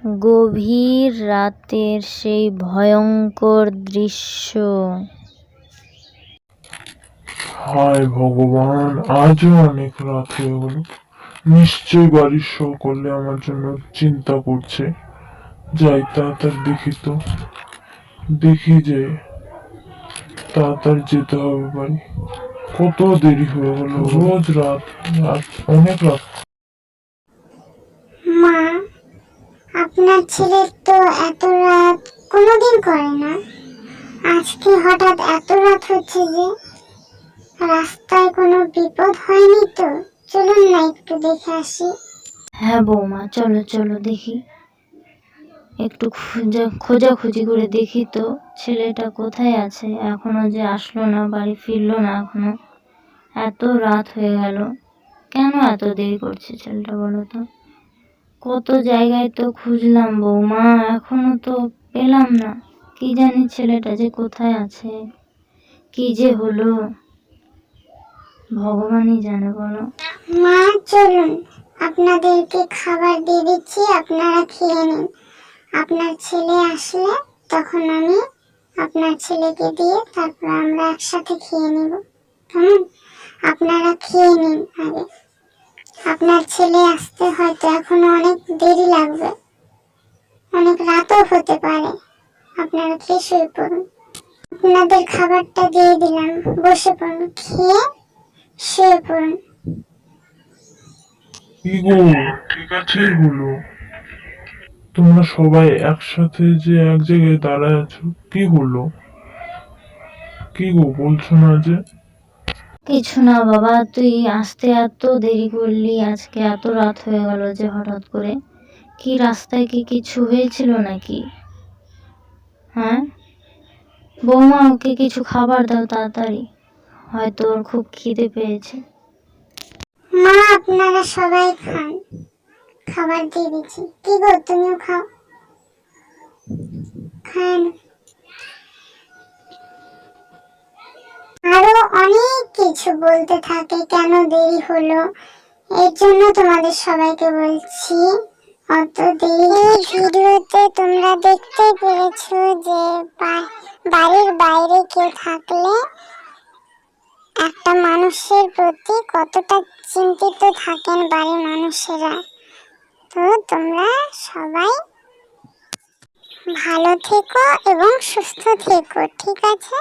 গভীর রাতের সেই ভয়ঙ্কর দৃশ্য। হায় ভগবান, আজও অনেক রাত হয়ে গেল। নিশ্চয়ই বাড়ির সকলে আমার জন্য চিন্তা করছে। যাই তাড়াতাড়ি দেখি তো, দেখি যে তাড়াতাড়ি যেতে হবে বাড়ি। কত দেরি হয়ে গেল, রোজ রাত রাত অনেক রাত। মা, আপনার ছেলে তো এত রাত কোনোদিন করে না, আজকে হঠাৎ এত রাত হচ্ছে যে? রাস্তায় কোনো বিপদ হয়নি তো? চলুন না একটু দেখে আসি। হ্যাঁ বৌমা, চলো চলো দেখি, একটু খোঁজাখুঁজি করে দেখি তো ছেলেটা কোথায় আছে। এখনো যে আসলো না, বাড়ি ফিরলো না এখনো, এত রাত হয়ে গেল। কেন এত দেরি করছে ছেলেটা বলো তো? কত জায়গায় তো খুঁজলাম বৌমা, এখনো তো পেলাম না। কি জানি ছেলেটা যে কোথায় আছে, কি যে হলো ভগবানই জানে বলো। মা চলুন, আপনাদেরকে খাবার দিয়ে দিচ্ছি, আপনারা খেয়ে নিন। আপনার ছেলে আসলে তখন আমি আপনার ছেলেকে দিয়ে তারপর আমরা একসাথে খেয়ে নেব। কেমন? আপনারা খেয়ে নিন আগে। আপনার ছেলে আসতে হয়তো এখনো অনেক দেরি লাগবে, অনেক রাতও হতে পারে। আপনারা খেয়ে শুয়ে পড়ুন। আপনাদের খাবারটা দিয়ে দিলাম, বসে পড়ুন, খেয়ে শুয়ে পড়ুন। কি গো, ঠিক আছে হলো? তোমরা সবাই একসাথে যে এক জায়গায় দাঁড়ায় আছো, কি হলো? কি গো বলছো না যে? কিছু না বাবা, তুই আসতে এত দেরি করলি, আজকে এত রাত হয়ে গেল যে হঠাৎ করে। কি রাস্তায় কি কিছু হয়েছিল নাকি? হ্যাঁ বৌমা, ওকে কিছু খাবার দাও তাড়াতাড়ি, হয়তো ওর খুব খিদে পেয়েছে। মা আপনারা সবাই খান, খাবার দিয়ে দিচ্ছি। কি গো তুমিও খাও, খান। আরো অনেক কিছু বলতে থাকে, কেন দেরি হলো, এর জন্য তোমাদের সবাইকে বলছি। অত দেরি ভিডিওতে তোমরা দেখতে পেরেছো যে বাড়ির বাইরে কেউ থাকলে একটা মানুষের প্রতি কতটা চিন্তিত থাকেন বাড়ির মানুষেরা। তো তোমরা সবাই ভালো থেকো এবং সুস্থ থেকো, ঠিক আছে?